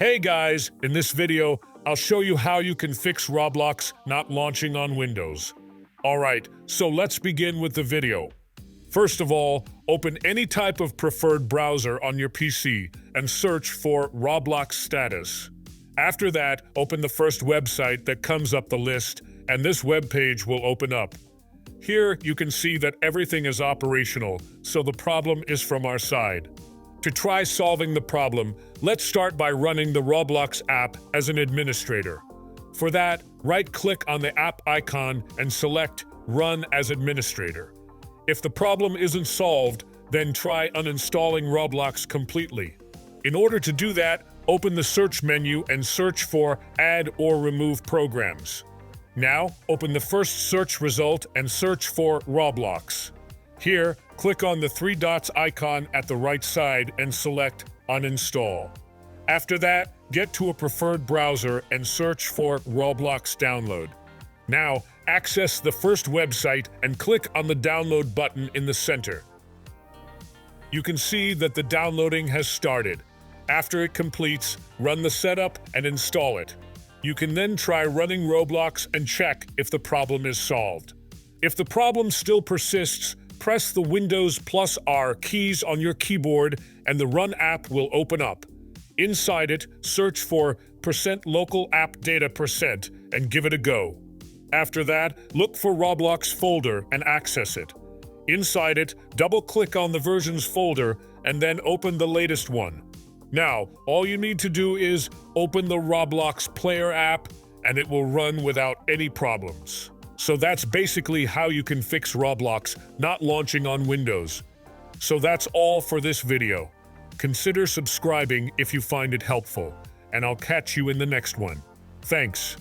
Hey guys, in this video, I'll show you how you can fix Roblox not launching on Windows. Alright, so let's begin with the video. First of all, open any type of preferred browser on your PC and search for Roblox status. After that, open the first website that comes up the list, and this web page will open up. Here, you can see that everything is operational, so the problem is from our side. To try solving the problem, let's start by running the Roblox app as an administrator. For that, right-click on the app icon and select Run as Administrator. If the problem isn't solved, then try uninstalling Roblox completely. In order to do that, open the search menu and search for Add or Remove Programs. Now, open the first search result and search for Roblox. Here, click on the three dots icon at the right side and select Uninstall. After that, get to a preferred browser and search for Roblox Download. Now, access the first website and click on the download button in the center. You can see that the downloading has started. After it completes, run the setup and install it. You can then try running Roblox and check if the problem is solved. If the problem still persists, press the Windows plus R keys on your keyboard and the Run app will open up. Inside it, search for %local app data % and give it a go. After that, look for Roblox folder and access it. Inside it, double-click on the versions folder and then open the latest one. Now, all you need to do is open the Roblox Player app and it will run without any problems. So that's basically how you can fix Roblox not launching on Windows. So that's all for this video. Consider subscribing if you find it helpful, and I'll catch you in the next one. Thanks.